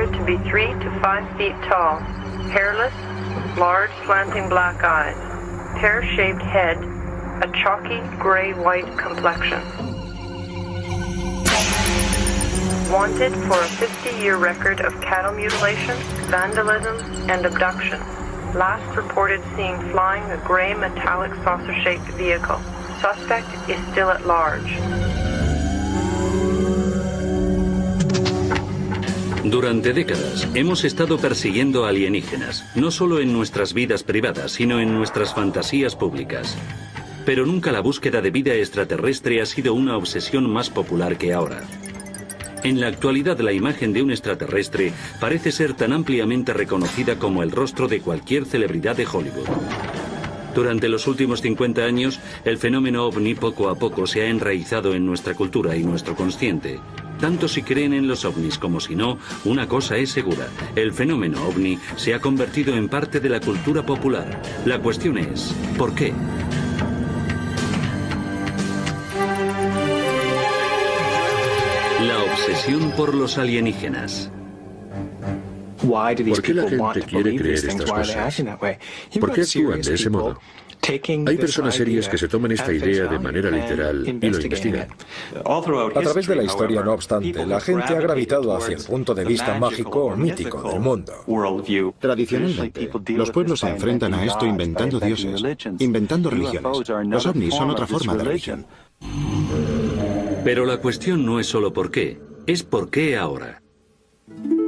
appeared to be 3 to 5 feet tall, hairless, large slanting black eyes, pear-shaped head, a chalky gray-white complexion. Wanted for a 50-year record of cattle mutilation, vandalism, and abduction. Last reported seen flying a gray metallic saucer-shaped vehicle. Suspect is still at large. Durante décadas hemos estado persiguiendo alienígenas, no solo en nuestras vidas privadas, sino en nuestras fantasías públicas. Pero nunca la búsqueda de vida extraterrestre ha sido una obsesión más popular que ahora. En la actualidad, la imagen de un extraterrestre parece ser tan ampliamente reconocida como el rostro de cualquier celebridad de Hollywood. Durante los últimos 50 años, el fenómeno ovni poco a poco se ha enraizado en nuestra cultura y nuestro consciente. Tanto si creen en los ovnis como si no, una cosa es segura: el fenómeno ovni se ha convertido en parte de la cultura popular. La cuestión es, ¿por qué? La obsesión por los alienígenas. ¿Por qué la gente quiere creer estas cosas? ¿Por qué actúan de ese modo? Hay personas serias que se toman esta idea de manera literal y lo investigan. A través de la historia, no obstante, la gente ha gravitado hacia el punto de vista mágico o mítico del mundo. Tradicionalmente, los pueblos se enfrentan a esto inventando dioses, inventando religiones. Los ovnis son otra forma de religión. Pero la cuestión no es solo por qué, es por qué ahora.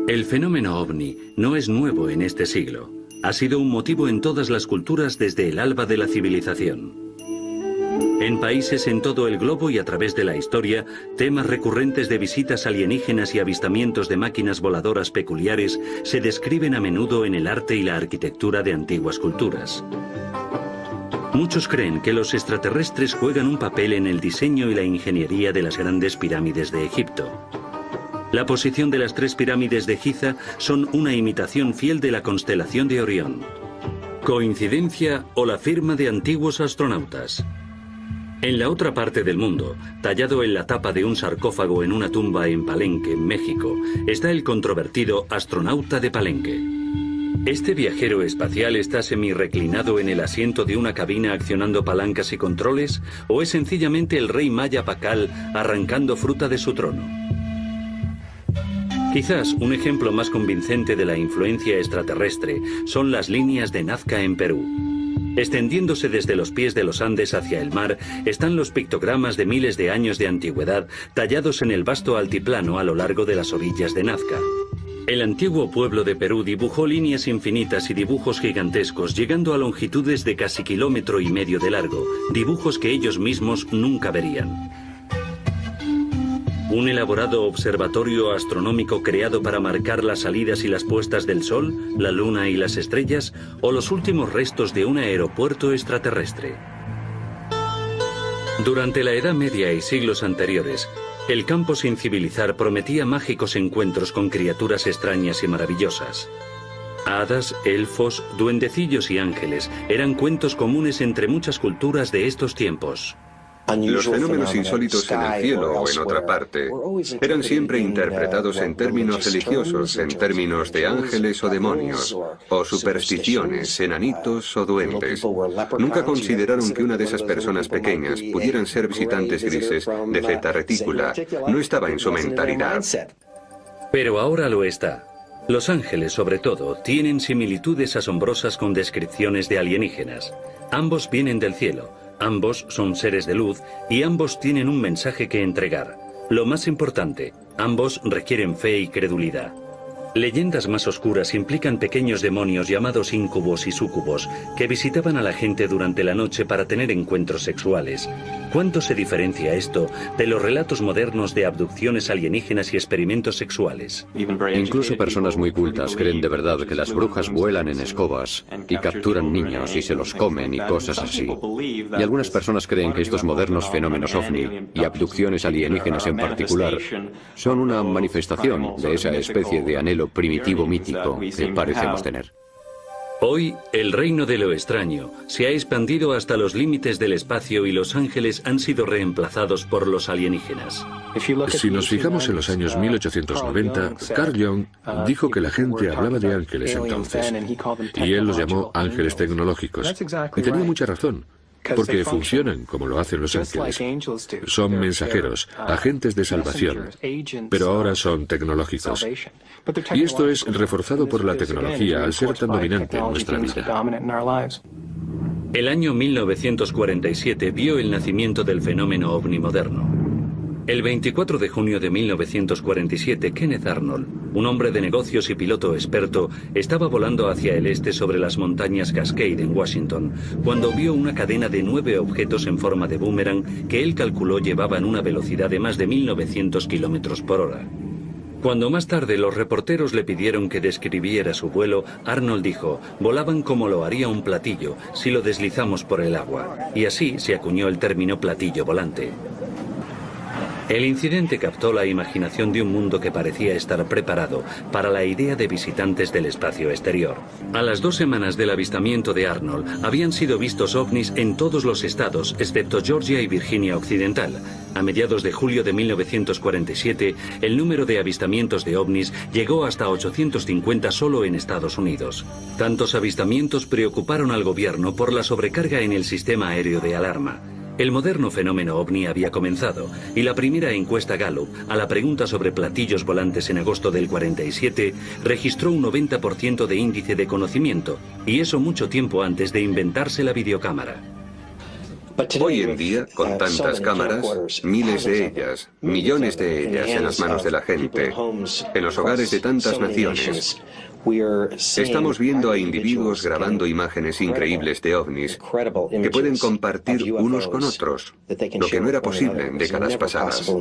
El fenómeno ovni no es nuevo en este siglo. Ha sido un motivo en todas las culturas desde el alba de la civilización. En países en todo el globo y a través de la historia, temas recurrentes de visitas alienígenas y avistamientos de máquinas voladoras peculiares se describen a menudo en el arte y la arquitectura de antiguas culturas. Muchos creen que los extraterrestres juegan un papel en el diseño y la ingeniería de las grandes pirámides de Egipto. La posición de las 3 pirámides de Giza son una imitación fiel de la constelación de Orión. ¿Coincidencia o la firma de antiguos astronautas? En la otra parte del mundo, tallado en la tapa de un sarcófago en una tumba en Palenque, México, está el controvertido astronauta de Palenque. ¿Este viajero espacial está semirreclinado en el asiento de una cabina accionando palancas y controles? ¿O es sencillamente el rey maya Pacal arrancando fruta de su trono? Quizás un ejemplo más convincente de la influencia extraterrestre son las líneas de Nazca en Perú. Extendiéndose desde los pies de los Andes hacia el mar están los pictogramas de miles de años de antigüedad tallados en el vasto altiplano a lo largo de las orillas de Nazca. El antiguo pueblo de Perú dibujó líneas infinitas y dibujos gigantescos, llegando a longitudes de casi 1,5 kilómetros de largo, dibujos que ellos mismos nunca verían. ¿Un elaborado observatorio astronómico creado para marcar las salidas y las puestas del Sol, la Luna y las estrellas, o los últimos restos de un aeropuerto extraterrestre? Durante la Edad Media y siglos anteriores, el campo sin civilizar prometía mágicos encuentros con criaturas extrañas y maravillosas. Hadas, elfos, duendecillos y ángeles eran cuentos comunes entre muchas culturas de estos tiempos. Los fenómenos insólitos en el cielo o en otra parte eran siempre interpretados en términos religiosos, en términos de ángeles o demonios, o supersticiones, enanitos o duendes. Nunca consideraron que una de esas personas pequeñas pudieran ser visitantes grises de Zeta Reticula. No estaba en su mentalidad. Pero ahora lo está. Los ángeles, sobre todo, tienen similitudes asombrosas con descripciones de alienígenas. Ambos vienen del cielo. Ambos son seres de luz y ambos tienen un mensaje que entregar. Lo más importante, ambos requieren fe y credulidad. Leyendas más oscuras implican pequeños demonios llamados íncubos y súcubos que visitaban a la gente durante la noche para tener encuentros sexuales. ¿Cuánto se diferencia esto de los relatos modernos de abducciones alienígenas y experimentos sexuales? Incluso personas muy cultas creen de verdad que las brujas vuelan en escobas y capturan niños y se los comen y cosas así. Y algunas personas creen que estos modernos fenómenos ovni y abducciones alienígenas en particular son una manifestación de esa especie de anhelo primitivo mítico que parecemos tener. Hoy, el reino de lo extraño se ha expandido hasta los límites del espacio y los ángeles han sido reemplazados por los alienígenas. Si nos fijamos en los años 1890, Carl Jung dijo que la gente hablaba de ángeles entonces, y él los llamó ángeles tecnológicos. Y tenía mucha razón, porque funcionan como lo hacen los ángeles. Son mensajeros, agentes de salvación, pero ahora son tecnológicos. Y esto es reforzado por la tecnología al ser tan dominante en nuestra vida. El año 1947 vio el nacimiento del fenómeno ovni moderno. El 24 de junio de 1947, Kenneth Arnold, un hombre de negocios y piloto experto, estaba volando hacia el este sobre las montañas Cascade en Washington, cuando vio una cadena de 9 objetos en forma de boomerang que él calculó llevaban una velocidad de más de 1900 kilómetros por hora. Cuando más tarde los reporteros le pidieron que describiera su vuelo, Arnold dijo: volaban como lo haría un platillo si lo deslizamos por el agua, y así se acuñó el término platillo volante. El incidente captó la imaginación de un mundo que parecía estar preparado para la idea de visitantes del espacio exterior. A las 2 semanas del avistamiento de Arnold, habían sido vistos ovnis en todos los estados, excepto Georgia y Virginia Occidental. A mediados de julio de 1947, el número de avistamientos de ovnis llegó hasta 850 solo en Estados Unidos. Tantos avistamientos preocuparon al gobierno por la sobrecarga en el sistema aéreo de alarma. El moderno fenómeno ovni había comenzado, y la primera encuesta Gallup, a la pregunta sobre platillos volantes en agosto del 47, registró un 90% de índice de conocimiento, y eso mucho tiempo antes de inventarse la videocámara. Hoy en día, con tantas cámaras, miles de ellas, millones de ellas en las manos de la gente, en los hogares de tantas naciones, estamos viendo a individuos grabando imágenes increíbles de ovnis que pueden compartir unos con otros, lo que no era posible en décadas pasadas.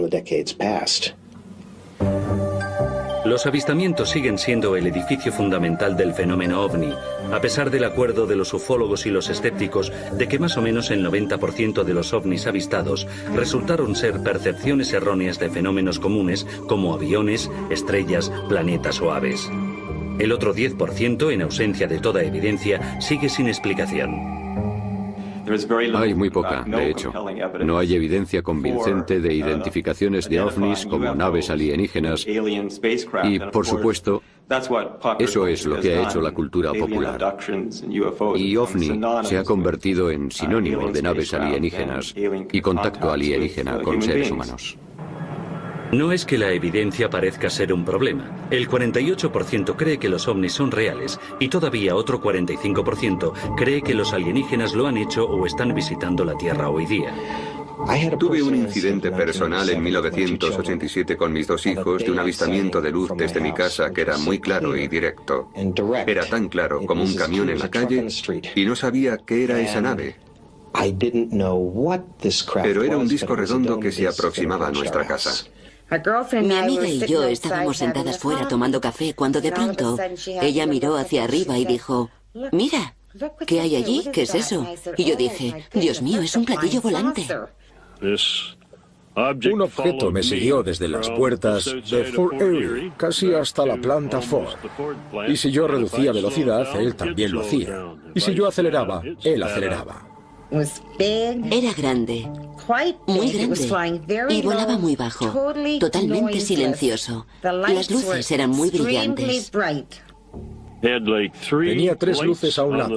Los avistamientos siguen siendo el edificio fundamental del fenómeno ovni, a pesar del acuerdo de los ufólogos y los escépticos de que más o menos el 90% de los ovnis avistados resultaron ser percepciones erróneas de fenómenos comunes como aviones, estrellas, planetas o aves. El otro 10%, en ausencia de toda evidencia, sigue sin explicación. Hay muy poca, de hecho. No hay evidencia convincente de identificaciones de ovnis como naves alienígenas y, por supuesto, eso es lo que ha hecho la cultura popular. Y ovni se ha convertido en sinónimo de naves alienígenas y contacto alienígena con seres humanos. No es que la evidencia parezca ser un problema. El 48% cree que los ovnis son reales y todavía otro 45% cree que los alienígenas lo han hecho o están visitando la Tierra hoy día. Tuve un incidente personal en 1987 con mis 2 hijos de un avistamiento de luz desde mi casa que era muy claro y directo. Era tan claro como un camión en la calle y no sabía qué era esa nave. Pero era un disco redondo que se aproximaba a nuestra casa. Mi amiga y yo estábamos sentadas fuera tomando café cuando de pronto ella miró hacia arriba y dijo: mira, ¿qué hay allí? ¿Qué es eso? Y yo dije: Dios mío, es un platillo volante. Un objeto me siguió desde las puertas de Fort Erie casi hasta la planta Ford. Y si yo reducía velocidad, él también lo hacía. Y si yo aceleraba, él aceleraba. Era grande, muy grande, y volaba muy bajo, totalmente silencioso. Las luces eran muy brillantes. Tenía 3 luces a un lado.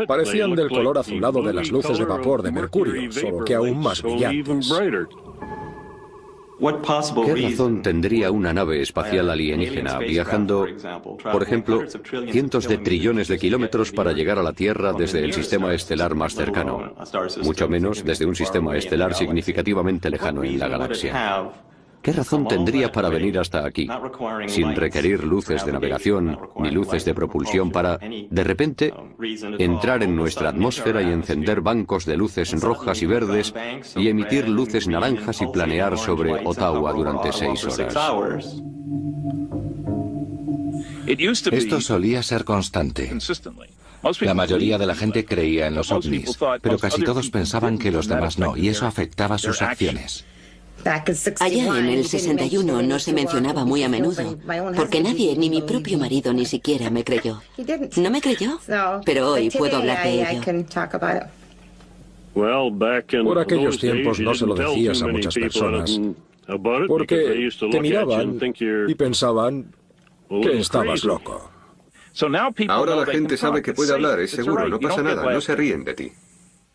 Parecían del color azulado de las luces de vapor de mercurio, solo que aún más brillantes. ¿Qué razón tendría una nave espacial alienígena viajando, por ejemplo, cientos de trillones de kilómetros para llegar a la Tierra desde el sistema estelar más cercano, mucho menos desde un sistema estelar significativamente lejano en la galaxia? ¿Qué razón tendría para venir hasta aquí, sin requerir luces de navegación ni luces de propulsión para, de repente, entrar en nuestra atmósfera y encender bancos de luces rojas y verdes y emitir luces naranjas y planear sobre Ottawa durante 6 horas? Esto solía ser constante. La mayoría de la gente creía en los ovnis, pero casi todos pensaban que los demás no, y eso afectaba sus acciones. Allá en el 61 no se mencionaba muy a menudo, porque nadie, ni mi propio marido ni siquiera me creyó. ¿No me creyó? Pero hoy puedo hablar de ello. Por aquellos tiempos no se lo decías a muchas personas, porque te miraban y pensaban que estabas loco. Ahora la gente sabe que puede hablar, es seguro, no pasa nada, no se ríen de ti.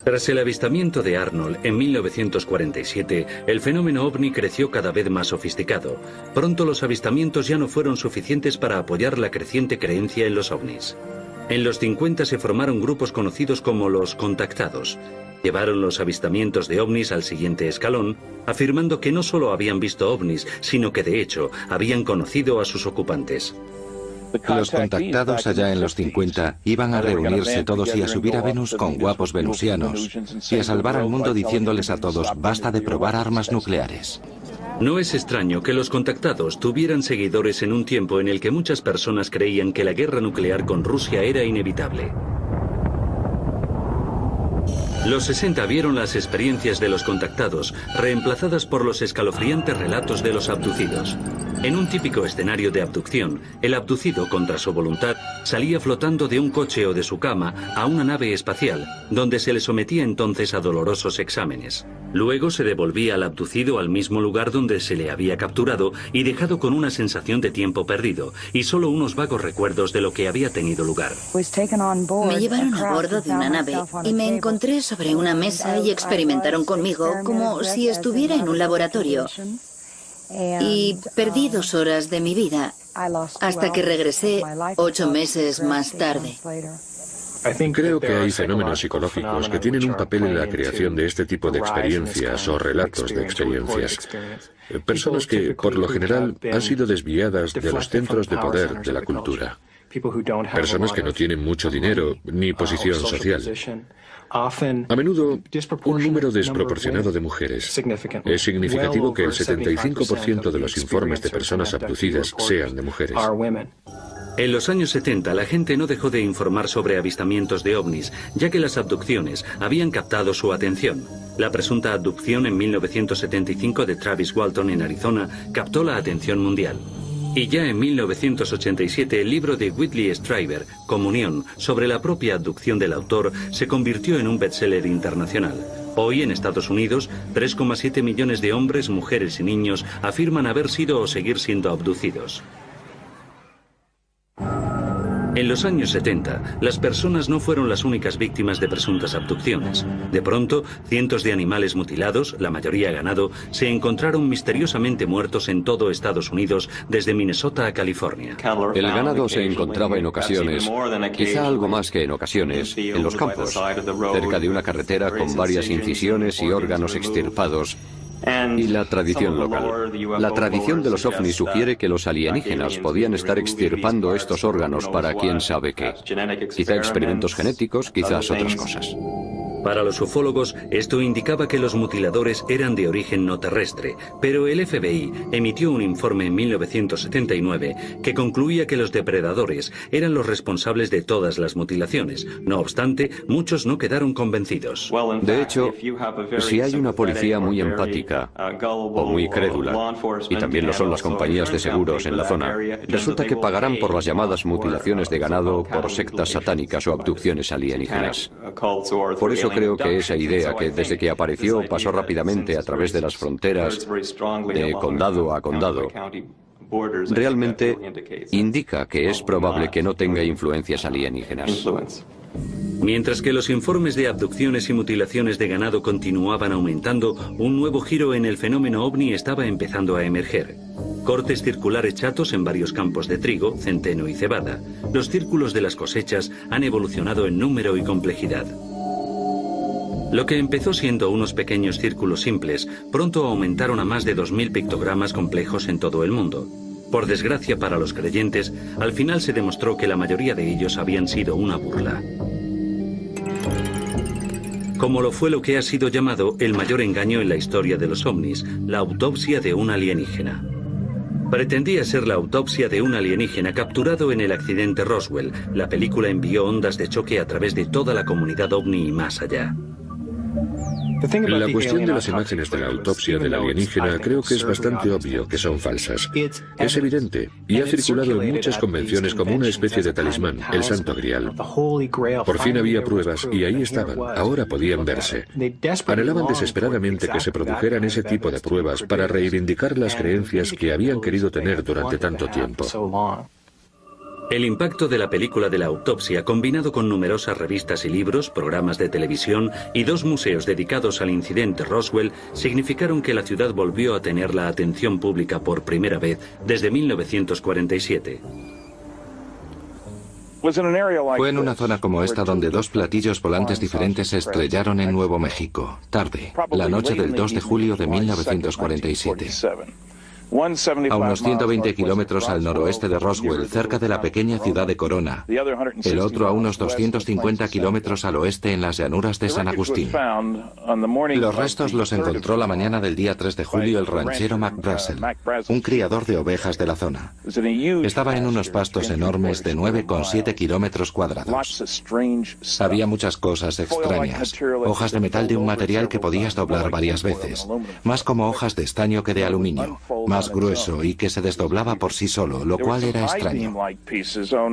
Tras el avistamiento de Arnold en 1947, el fenómeno ovni creció cada vez más sofisticado. Pronto los avistamientos ya no fueron suficientes para apoyar la creciente creencia en los ovnis. En los 50 se formaron grupos conocidos como los contactados. Llevaron los avistamientos de ovnis al siguiente escalón, afirmando que no solo habían visto ovnis, sino que de hecho habían conocido a sus ocupantes. Los contactados allá en los 50 iban a reunirse todos y a subir a Venus con guapos venusianos y a salvar al mundo diciéndoles a todos, basta de probar armas nucleares. No es extraño que los contactados tuvieran seguidores en un tiempo en el que muchas personas creían que la guerra nuclear con Rusia era inevitable. Los 60 vieron las experiencias de los contactados reemplazadas por los escalofriantes relatos de los abducidos. En un típico escenario de abducción, el abducido, contra su voluntad, salía flotando de un coche o de su cama a una nave espacial, donde se le sometía entonces a dolorosos exámenes. Luego se devolvía al abducido al mismo lugar donde se le había capturado y dejado con una sensación de tiempo perdido y solo unos vagos recuerdos de lo que había tenido lugar. Me llevaron a bordo de una nave y me encontré sobre una mesa y experimentaron conmigo como si estuviera en un laboratorio. Y perdí 2 horas de mi vida hasta que regresé 8 meses más tarde. Creo que hay fenómenos psicológicos que tienen un papel en la creación de este tipo de experiencias o relatos de experiencias. Personas que, por lo general, han sido desviadas de los centros de poder de la cultura. Personas que no tienen mucho dinero ni posición social. A menudo, un número desproporcionado de mujeres. Es significativo que el 75% de los informes de personas abducidas sean de mujeres. En los años 70, la gente no dejó de informar sobre avistamientos de ovnis, ya que las abducciones habían captado su atención. La presunta abducción en 1975 de Travis Walton en Arizona captó la atención mundial. Y ya en 1987 el libro de Whitley Strieber, Comunión, sobre la propia abducción del autor, se convirtió en un bestseller internacional. Hoy en Estados Unidos, 3,7 millones de hombres, mujeres y niños afirman haber sido o seguir siendo abducidos. En los años 70, las personas no fueron las únicas víctimas de presuntas abducciones. De pronto, cientos de animales mutilados, la mayoría ganado, se encontraron misteriosamente muertos en todo Estados Unidos, desde Minnesota a California. El ganado se encontraba en ocasiones, quizá algo más que en ocasiones, en los campos, cerca de una carretera con varias incisiones y órganos extirpados. Y la tradición local. La tradición de los ovnis sugiere que los alienígenas podían estar extirpando estos órganos para quién sabe qué. Quizá experimentos genéticos, quizás otras cosas. Para los ufólogos, esto indicaba que los mutiladores eran de origen no terrestre, pero el FBI emitió un informe en 1979 que concluía que los depredadores eran los responsables de todas las mutilaciones. No obstante, muchos no quedaron convencidos. De hecho, si hay una policía muy empática o muy crédula, y también lo son las compañías de seguros en la zona, resulta que pagarán por las llamadas mutilaciones de ganado por sectas satánicas o abducciones alienígenas. Por eso creo que esa idea que desde que apareció pasó rápidamente a través de las fronteras de condado a condado, realmente indica que es probable que no tenga influencias alienígenas. Mientras que los informes de abducciones y mutilaciones de ganado continuaban aumentando, un nuevo giro en el fenómeno ovni estaba empezando a emerger. Cortes circulares chatos en varios campos de trigo, centeno y cebada. Los círculos de las cosechas han evolucionado en número y complejidad. Lo que empezó siendo unos pequeños círculos simples, pronto aumentaron a más de 2000 pictogramas complejos en todo el mundo. Por desgracia para los creyentes, al final se demostró que la mayoría de ellos habían sido una burla. Como lo fue lo que ha sido llamado el mayor engaño en la historia de los ovnis, la autopsia de un alienígena. Pretendía ser la autopsia de un alienígena capturado en el accidente Roswell. La película envió ondas de choque a través de toda la comunidad ovni y más allá. La cuestión de las imágenes de la autopsia del alienígena creo que es bastante obvio que son falsas. Es evidente, y ha circulado en muchas convenciones como una especie de talismán, el Santo Grial. Por fin había pruebas y ahí estaban, ahora podían verse. Anhelaban desesperadamente que se produjeran ese tipo de pruebas para reivindicar las creencias que habían querido tener durante tanto tiempo. El impacto de la película de la autopsia, combinado con numerosas revistas y libros, programas de televisión y 2 museos dedicados al incidente Roswell, significaron que la ciudad volvió a tener la atención pública por primera vez desde 1947. Fue en una zona como esta donde 2 platillos volantes diferentes se estrellaron en Nuevo México, tarde, la noche del 2 de julio de 1947. A unos 120 kilómetros al noroeste de Roswell, cerca de la pequeña ciudad de Corona. El otro a unos 250 kilómetros al oeste en las llanuras de San Agustín. Los restos los encontró la mañana del día 3 de julio el ranchero Mac Brazel, un criador de ovejas de la zona. Estaba en unos pastos enormes de 9,7 kilómetros cuadrados. Había muchas cosas extrañas. Hojas de metal de un material que podías doblar varias veces. Más como hojas de estaño que de aluminio. Más grueso y que se desdoblaba por sí solo, lo cual era extraño.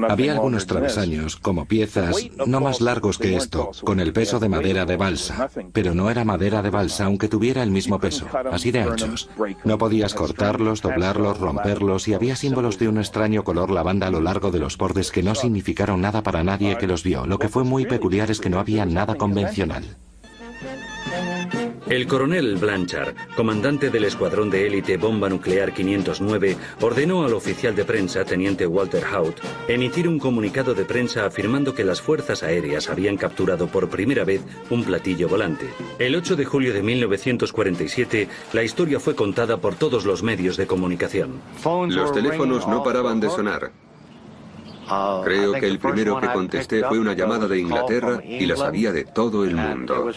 Había algunos travesaños, como piezas, no más largos que esto, con el peso de madera de balsa. Pero no era madera de balsa, aunque tuviera el mismo peso, así de anchos. No podías cortarlos, doblarlos, romperlos, y había símbolos de un extraño color lavanda a lo largo de los bordes que no significaron nada para nadie que los vio. Lo que fue muy peculiar es que no había nada convencional. El coronel Blanchard, comandante del escuadrón de élite Bomba Nuclear 509, ordenó al oficial de prensa, teniente Walter Haut, emitir un comunicado de prensa afirmando que las fuerzas aéreas habían capturado por primera vez un platillo volante. El 8 de julio de 1947, la historia fue contada por todos los medios de comunicación. Los teléfonos no paraban de sonar. Creo que el primero que contesté fue una llamada de Inglaterra y la sabía de todo el mundo.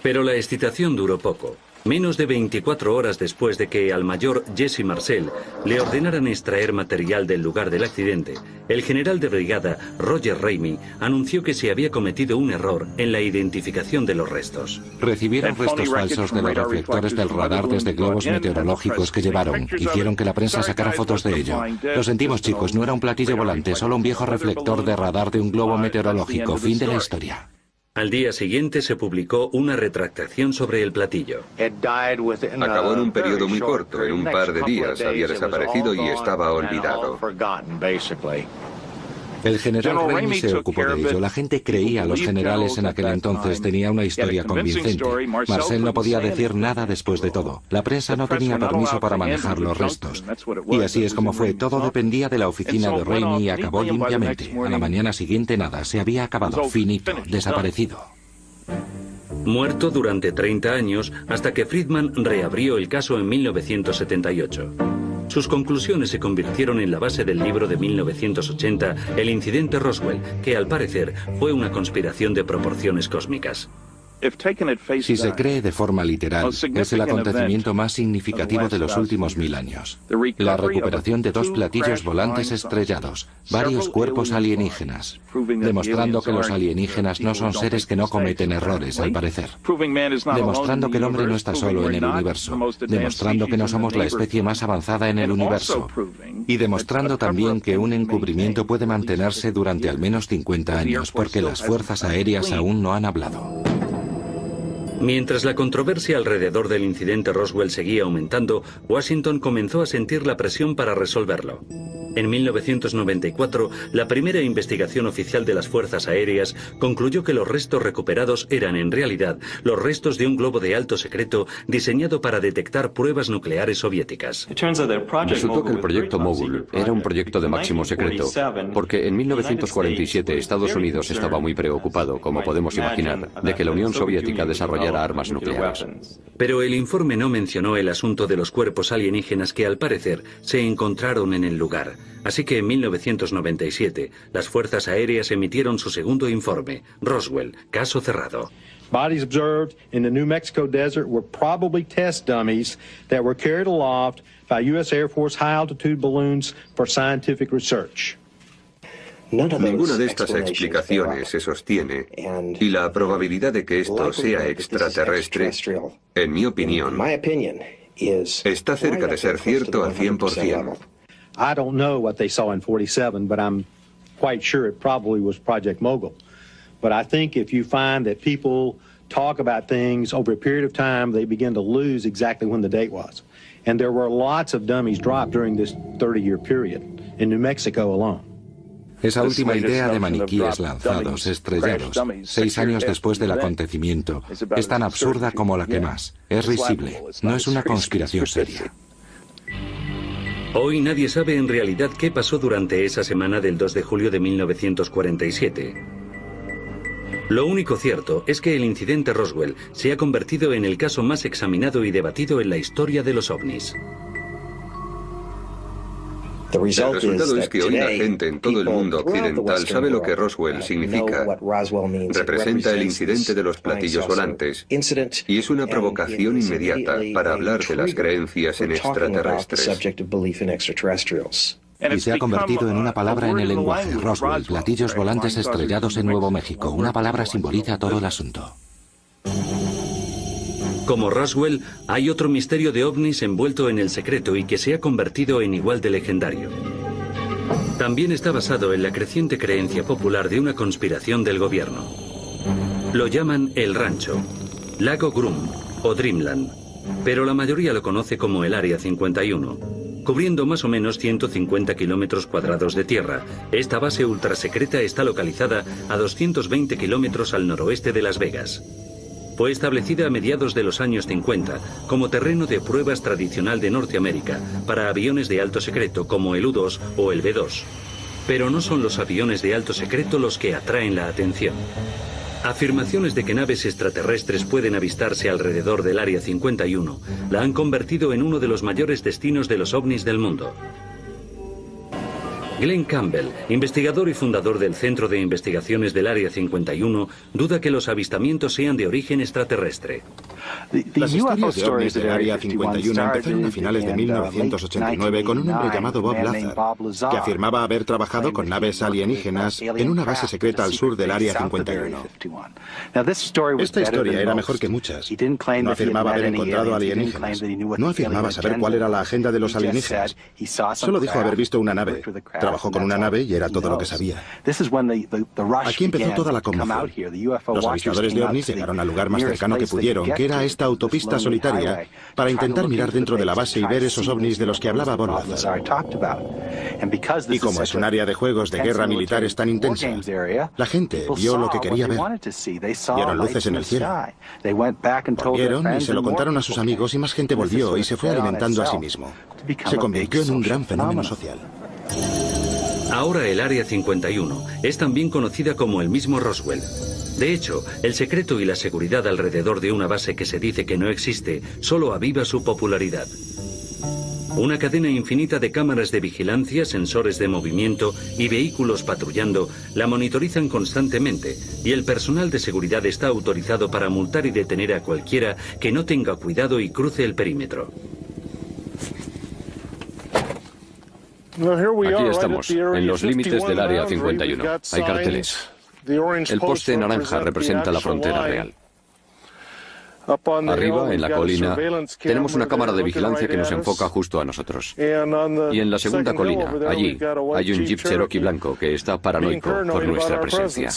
Pero la excitación duró poco. Menos de 24 horas después de que al mayor Jesse Marcel le ordenaran extraer material del lugar del accidente, el general de brigada Roger Ramey anunció que se había cometido un error en la identificación de los restos. Recibieron restos falsos de los reflectores del radar desde globos meteorológicos que llevaron. Hicieron que la prensa sacara fotos de ello. Lo sentimos, chicos, no era un platillo volante, solo un viejo reflector de radar de un globo meteorológico. Fin de la historia. Al día siguiente se publicó una retractación sobre el platillo. Acabó en un periodo muy corto, en un par de días había desaparecido y estaba olvidado. El general Ramey se ocupó de ello. La gente creía a los generales en aquel entonces. Tenía una historia convincente. Marcel no podía decir nada después de todo. La prensa no tenía permiso para manejar los restos. Y así es como fue. Todo dependía de la oficina de Ramey y acabó limpiamente. A la mañana siguiente nada. Se había acabado. Finito. Desaparecido. Muerto durante 30 años hasta que Friedman reabrió el caso en 1978. Sus conclusiones se convirtieron en la base del libro de 1980, El incidente Roswell, que al parecer fue una conspiración de proporciones cósmicas. Si se cree de forma literal, es el acontecimiento más significativo de los últimos 1000 años. La recuperación de 2 platillos volantes estrellados, varios cuerpos alienígenas, demostrando que los alienígenas no son seres que no cometen errores, al parecer. Demostrando que el hombre no está solo en el universo, demostrando que no somos la especie más avanzada en el universo, y demostrando también que un encubrimiento puede mantenerse durante al menos 50 años, porque las fuerzas aéreas aún no han hablado. Mientras la controversia alrededor del incidente Roswell seguía aumentando, Washington comenzó a sentir la presión para resolverlo. En 1994, la primera investigación oficial de las Fuerzas Aéreas concluyó que los restos recuperados eran en realidad los restos de un globo de alto secreto diseñado para detectar pruebas nucleares soviéticas. Resultó que el proyecto Mogul era un proyecto de máximo secreto, porque en 1947 Estados Unidos estaba muy preocupado, como podemos imaginar, de que la Unión Soviética desarrollara armas nucleares. Pero el informe no mencionó el asunto de los cuerpos alienígenas que al parecer se encontraron en el lugar. Así que en 1997, las Fuerzas Aéreas emitieron su segundo informe, Roswell, caso cerrado. Bodies observed in the New Mexico desert were probably test dummies that were carried aloft by U.S. Air Force high-altitude balloons for scientific research. Ninguna de estas explicaciones se sostiene y la probabilidad de que esto sea extraterrestre, en mi opinión, está cerca de ser cierto al 100%. I don't know what they saw in 47, but I'm quite sure it probably was Project Mogul. But I think if you find that people talk about things over a period of time, they begin to lose exactly when the date was. And there were lots of dummies dropped during this 30-year period in New Mexico alone. Esa última idea de maniquíes lanzados, estrellados, 6 años después del acontecimiento, es tan absurda como la que más. Es risible, no es una conspiración seria. Hoy nadie sabe en realidad qué pasó durante esa semana del 2 de julio de 1947. Lo único cierto es que el incidente Roswell se ha convertido en el caso más examinado y debatido en la historia de los ovnis. El resultado es que hoy la gente en todo el mundo occidental sabe lo que Roswell significa. Representa el incidente de los platillos volantes y es una provocación inmediata para hablar de las creencias en extraterrestres. Y se ha convertido en una palabra en el lenguaje. Roswell, platillos volantes estrellados en Nuevo México. Una palabra simboliza todo el asunto. Como Roswell, hay otro misterio de ovnis envuelto en el secreto y que se ha convertido en igual de legendario. También está basado en la creciente creencia popular de una conspiración del gobierno. Lo llaman el Rancho, Lago Grum o Dreamland, pero la mayoría lo conoce como el Área 51. Cubriendo más o menos 150 kilómetros cuadrados de tierra, esta base ultrasecreta está localizada a 220 kilómetros al noroeste de Las Vegas. Fue establecida a mediados de los años 50 como terreno de pruebas tradicional de Norteamérica para aviones de alto secreto como el U-2 o el B-2. Pero no son los aviones de alto secreto los que atraen la atención. Afirmaciones de que naves extraterrestres pueden avistarse alrededor del Área 51 la han convertido en uno de los mayores destinos de los ovnis del mundo. Glenn Campbell, investigador y fundador del Centro de Investigaciones del Área 51, duda que los avistamientos sean de origen extraterrestre. Las historias de ovnis del Área 51 empezaron a finales de 1989 con un hombre llamado Bob Lazar, que afirmaba haber trabajado con naves alienígenas en una base secreta al sur del Área 51. Esta historia era mejor que muchas. No afirmaba haber encontrado alienígenas. No afirmaba saber cuál era la agenda de los alienígenas. Solo dijo haber visto una nave. Trabajó con una nave y era todo lo que sabía. Aquí empezó toda la conmoción. Los avistadores de ovnis llegaron al lugar más cercano que pudieron, que era esta autopista solitaria, para intentar mirar dentro de la base y ver esos ovnis de los que hablaba Bob Lazar. Y como es un área de juegos de guerra militares tan intensa, la gente vio lo que quería ver. Vieron luces en el cielo. Volvieron y se lo contaron a sus amigos y más gente volvió y se fue alimentando a sí mismo. Se convirtió en un gran fenómeno social. Ahora el Área 51 es también conocida como el mismo Roswell. De hecho, el secreto y la seguridad alrededor de una base que se dice que no existe solo aviva su popularidad. Una cadena infinita de cámaras de vigilancia, sensores de movimiento y vehículos patrullando la monitorizan constantemente y el personal de seguridad está autorizado para multar y detener a cualquiera que no tenga cuidado y cruce el perímetro. Aquí estamos, en los límites del Área 51. Hay carteles. El poste naranja representa la frontera real. Arriba, en la colina, tenemos una cámara de vigilancia que nos enfoca justo a nosotros. Y en la segunda colina, allí, hay un Jeep Cherokee blanco que está paranoico por nuestra presencia.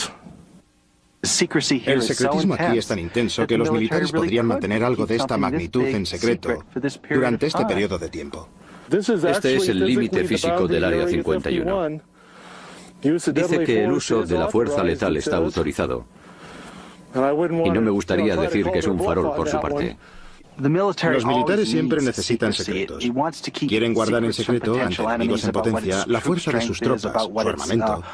El secretismo aquí es tan intenso que los militares podrían mantener algo de esta magnitud en secreto durante este periodo de tiempo. Este es el límite físico del Área 51. Dice que el uso de la fuerza letal está autorizado. Y no me gustaría decir que es un farol por su parte. Los militares siempre necesitan secretos. Quieren guardar en secreto, ante enemigos en potencia, la fuerza de sus tropas, su armamento.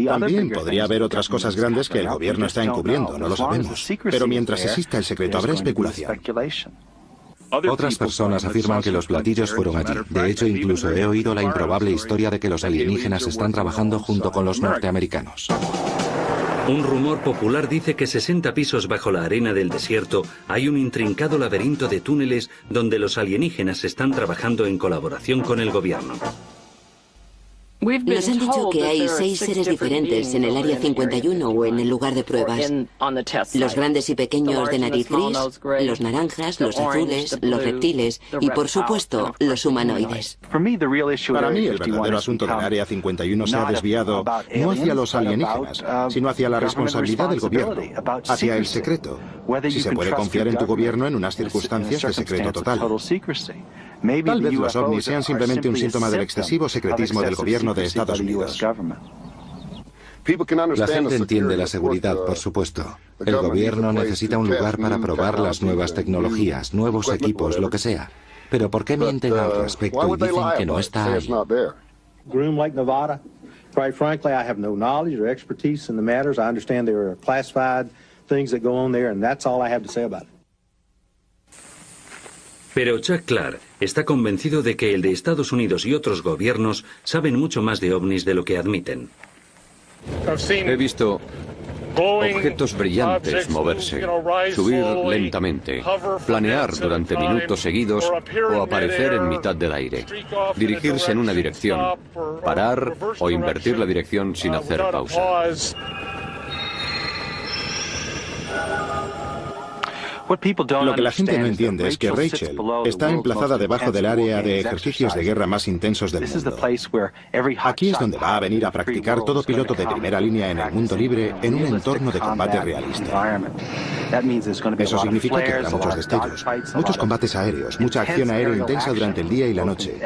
También podría haber otras cosas grandes que el gobierno está encubriendo, no lo sabemos. Pero mientras exista el secreto, habrá especulación. Otras personas afirman que los platillos fueron allí. De hecho, incluso he oído la improbable historia de que los alienígenas están trabajando junto con los norteamericanos. Un rumor popular dice que 60 pisos bajo la arena del desierto hay un intrincado laberinto de túneles donde los alienígenas están trabajando en colaboración con el gobierno. Nos han dicho que hay 6 seres diferentes en el Área 51 o en el lugar de pruebas. Los grandes y pequeños de nariz gris, los naranjas, los azules, los reptiles y, por supuesto, los humanoides. Para mí, el verdadero asunto del Área 51 se ha desviado no hacia los alienígenas, sino hacia la responsabilidad del gobierno, hacia el secreto. Si se puede confiar en tu gobierno en unas circunstancias de secreto total. Tal vez los ovnis sean simplemente un síntoma del excesivo secretismo del gobierno de Estados Unidos. La gente entiende la seguridad, por supuesto. El gobierno necesita un lugar para probar las nuevas tecnologías, nuevos equipos, lo que sea. Pero ¿por qué mienten al respecto y dicen que no está ahí? Groom Lake, Nevada. Quite frankly, I have no knowledge or expertise in the matters. I understand there are classified things that go on there, and that's all I have to say about it. Pero Chuck Clark está convencido de que el de Estados Unidos y otros gobiernos saben mucho más de ovnis de lo que admiten. He visto objetos brillantes moverse, subir lentamente, planear durante minutos seguidos o aparecer en mitad del aire, dirigirse en una dirección, parar o invertir la dirección sin hacer pausa. Lo que la gente no entiende es que Rachel está emplazada debajo del área de ejercicios de guerra más intensos del mundo. Aquí es donde va a venir a practicar todo piloto de primera línea en el mundo libre en un entorno de combate realista. Eso significa que habrá muchos destellos, muchos combates aéreos, mucha acción aérea intensa durante el día y la noche.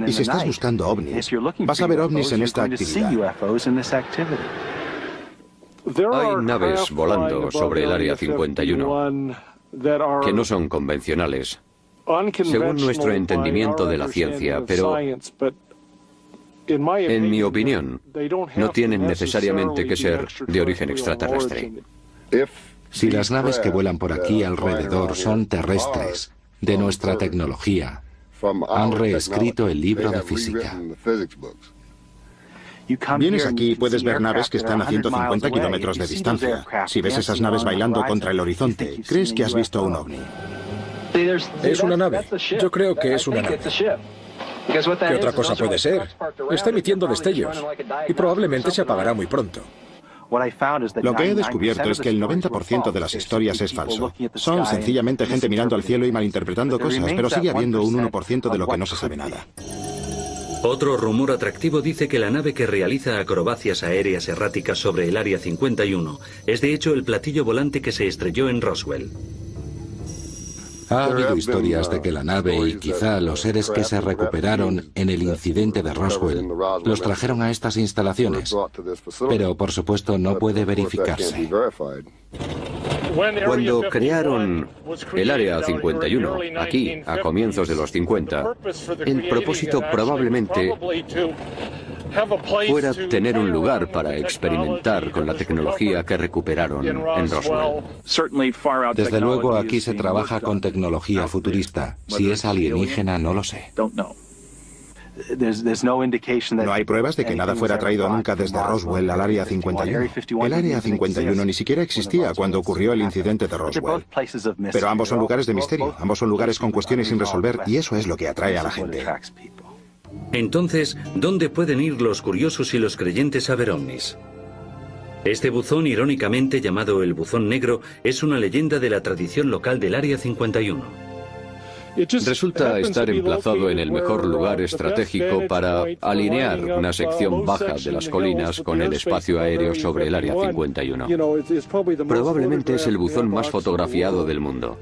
Y si estás buscando ovnis, vas a ver ovnis en esta actividad. Hay naves volando sobre el Área 51 que no son convencionales, según nuestro entendimiento de la ciencia, pero en mi opinión, no tienen necesariamente que ser de origen extraterrestre. Si las naves que vuelan por aquí alrededor son terrestres, de nuestra tecnología, han reescrito el libro de física. Vienes aquí y puedes ver naves que están a 150 kilómetros de distancia. Si ves esas naves bailando contra el horizonte, crees que has visto un ovni. Es una nave. Yo creo que es una nave. ¿Qué otra cosa puede ser? Está emitiendo destellos y probablemente se apagará muy pronto. Lo que he descubierto es que el 90% de las historias es falso. Son sencillamente gente mirando al cielo y malinterpretando cosas, pero sigue habiendo un 1% de lo que no se sabe nada. Otro rumor atractivo dice que la nave que realiza acrobacias aéreas erráticas sobre el Área 51 es de hecho el platillo volante que se estrelló en Roswell. Ha habido historias de que la nave y quizá los seres que se recuperaron en el incidente de Roswell los trajeron a estas instalaciones, pero por supuesto no puede verificarse. Cuando crearon el Área 51, aquí, a comienzos de los 50, el propósito probablemente fuera tener un lugar para experimentar con la tecnología que recuperaron en Roswell. Desde luego aquí se trabaja con tecnología futurista. Si es alienígena, no lo sé. No hay pruebas de que nada fuera traído nunca desde Roswell al Área 51. El Área 51 ni siquiera existía cuando ocurrió el incidente de Roswell. Pero ambos son lugares de misterio, ambos son lugares con cuestiones sin resolver y eso es lo que atrae a la gente. Entonces, ¿dónde pueden ir los curiosos y los creyentes a ver ovnis? Este buzón, irónicamente llamado el Buzón Negro, es una leyenda de la tradición local del Área 51. Resulta estar emplazado en el mejor lugar estratégico para alinear una sección baja de las colinas con el espacio aéreo sobre el Área 51. Probablemente es el buzón más fotografiado del mundo.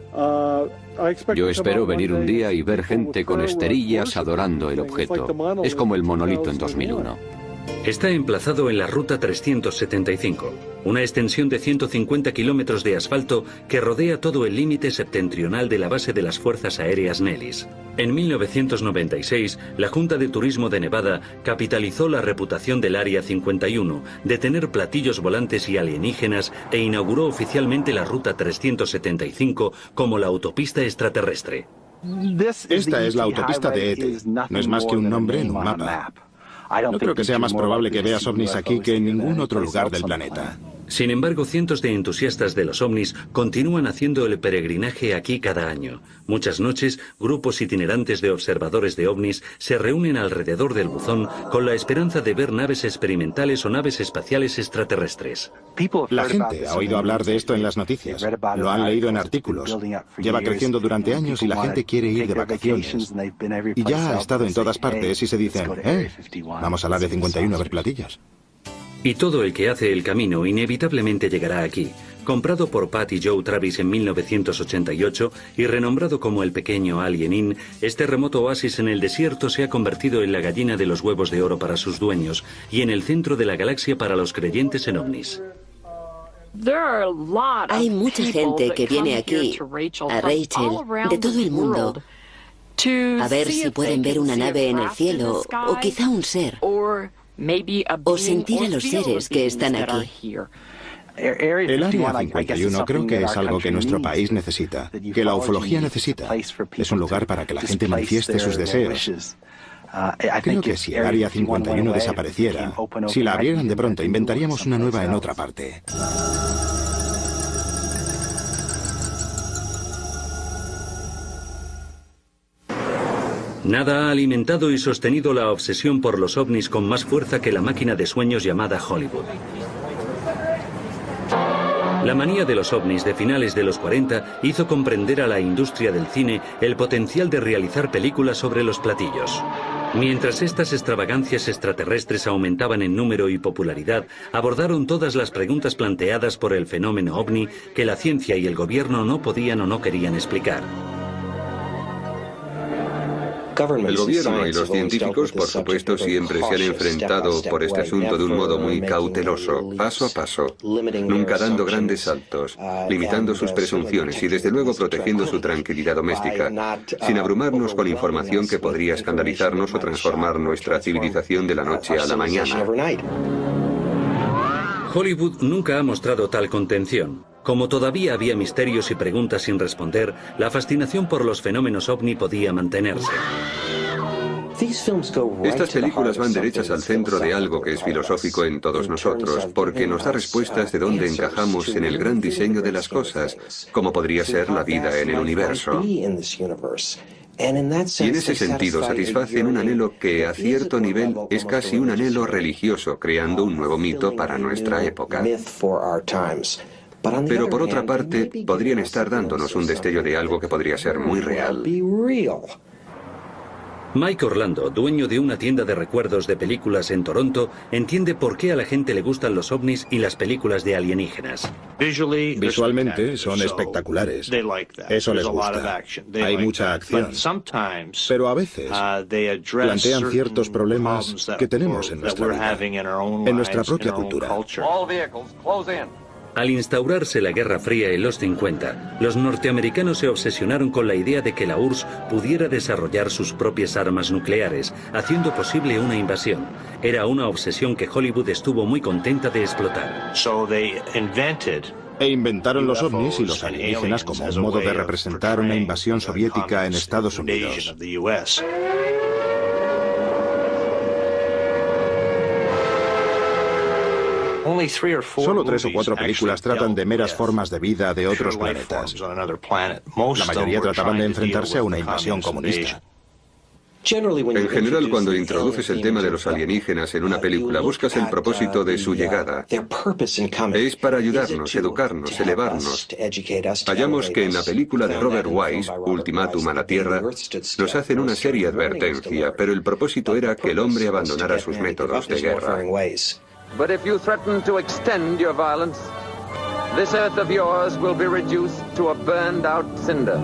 Yo espero venir un día y ver gente con esterillas adorando el objeto. Es como el monolito en 2001. Está emplazado en la Ruta 375, una extensión de 150 kilómetros de asfalto que rodea todo el límite septentrional de la base de las Fuerzas Aéreas Nellis. En 1996, la Junta de Turismo de Nevada capitalizó la reputación del Área 51 de tener platillos volantes y alienígenas e inauguró oficialmente la Ruta 375 como la autopista extraterrestre. Esta es la autopista de ET. No es más que un nombre en un mapa. No creo que sea más probable que veas ovnis aquí que en ningún otro lugar del planeta. Sin embargo, cientos de entusiastas de los ovnis continúan haciendo el peregrinaje aquí cada año. Muchas noches, grupos itinerantes de observadores de ovnis se reúnen alrededor del buzón con la esperanza de ver naves experimentales o naves espaciales extraterrestres. La gente ha oído hablar de esto en las noticias, lo han leído en artículos. Lleva creciendo durante años y la gente quiere ir de vacaciones. Y ya ha estado en todas partes y se dicen, vamos al Área 51 a ver platillos. Y todo el que hace el camino inevitablemente llegará aquí. Comprado por Pat y Joe Travis en 1988 y renombrado como el pequeño Alien Inn, este remoto oasis en el desierto se ha convertido en la gallina de los huevos de oro para sus dueños y en el centro de la galaxia para los creyentes en ovnis. Hay mucha gente que viene aquí, a Rachel, de todo el mundo, a ver si pueden ver una nave en el cielo o quizá un ser, o sentir a los seres que están aquí. El Área 51 creo que es algo que nuestro país necesita, que la ufología necesita. Es un lugar para que la gente manifieste sus deseos. Creo que si el Área 51 desapareciera, si la abrieran de pronto, inventaríamos una nueva en otra parte. Nada ha alimentado y sostenido la obsesión por los ovnis con más fuerza que la máquina de sueños llamada Hollywood. La manía de los ovnis de finales de los 40 hizo comprender a la industria del cine el potencial de realizar películas sobre los platillos. Mientras estas extravagancias extraterrestres aumentaban en número y popularidad, abordaron todas las preguntas planteadas por el fenómeno ovni que la ciencia y el gobierno no podían o no querían explicar. El gobierno y los científicos, por supuesto, siempre se han enfrentado por este asunto de un modo muy cauteloso, paso a paso, nunca dando grandes saltos, limitando sus presunciones y, desde luego, protegiendo su tranquilidad doméstica, sin abrumarnos con información que podría escandalizarnos o transformar nuestra civilización de la noche a la mañana. Hollywood nunca ha mostrado tal contención. Como todavía había misterios y preguntas sin responder, la fascinación por los fenómenos ovni podía mantenerse. Estas películas van derechas al centro de algo que es filosófico en todos nosotros, porque nos da respuestas de dónde encajamos en el gran diseño de las cosas, como podría ser la vida en el universo. Y en ese sentido satisfacen un anhelo que a cierto nivel es casi un anhelo religioso, creando un nuevo mito para nuestra época. Pero por otra parte, podrían estar dándonos un destello de algo que podría ser muy real. Mike Orlando, dueño de una tienda de recuerdos de películas en Toronto, entiende por qué a la gente le gustan los ovnis y las películas de alienígenas. Visualmente son espectaculares. Eso les gusta. Hay mucha acción. Pero a veces plantean ciertos problemas que tenemos en nuestra vida, en nuestra propia cultura. Al instaurarse la Guerra Fría en los 50, los norteamericanos se obsesionaron con la idea de que la URSS pudiera desarrollar sus propias armas nucleares, haciendo posible una invasión. Era una obsesión que Hollywood estuvo muy contenta de explotar. E inventaron los ovnis y los alienígenas como un modo de representar una invasión soviética en Estados Unidos. Solo 3 o 4 películas tratan de meras formas de vida de otros planetas. La mayoría trataban de enfrentarse a una invasión comunista. En general, cuando introduces el tema de los alienígenas en una película, buscas el propósito de su llegada. Es para ayudarnos, educarnos, elevarnos. Hallamos que en la película de Robert Wise, Ultimátum a la Tierra, nos hacen una seria advertencia, pero el propósito era que el hombre abandonara sus métodos de guerra. But if you threaten to extend your violence, this earth of yours will be reduced to a burned out cinder.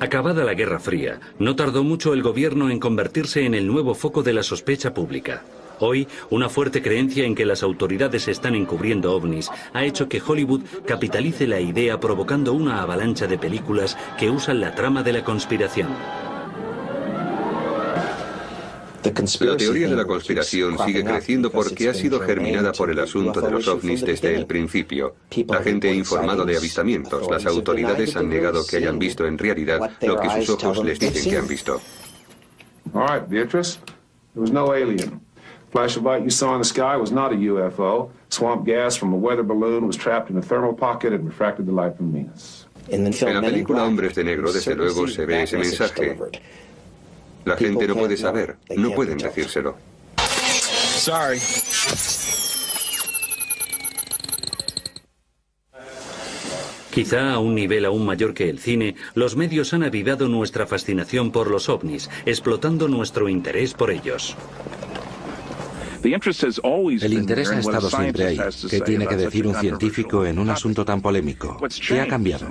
Acabada la Guerra Fría, no tardó mucho el gobierno en convertirse en el nuevo foco de la sospecha pública. Hoy, una fuerte creencia en que las autoridades están encubriendo ovnis ha hecho que Hollywood capitalice la idea provocando una avalancha de películas que usan la trama de la conspiración. La teoría de la conspiración sigue creciendo porque ha sido germinada por el asunto de los ovnis desde el principio. La gente ha informado de avistamientos, las autoridades han negado que hayan visto en realidad lo que sus ojos les dicen que han visto. Flash of light you saw in the sky was not a UFO. Swamp gas from a weather balloon was trapped in a thermal pocket and refracted the light from Venus. En la película Hombres de Negro, desde luego, se ve ese mensaje. La gente no puede saber, no pueden decírselo. Sorry. Quizá a un nivel aún mayor que el cine, los medios han avivado nuestra fascinación por los ovnis, explotando nuestro interés por ellos. El interés ha estado siempre ahí. ¿Qué tiene que decir un científico en un asunto tan polémico? ¿Qué ha cambiado?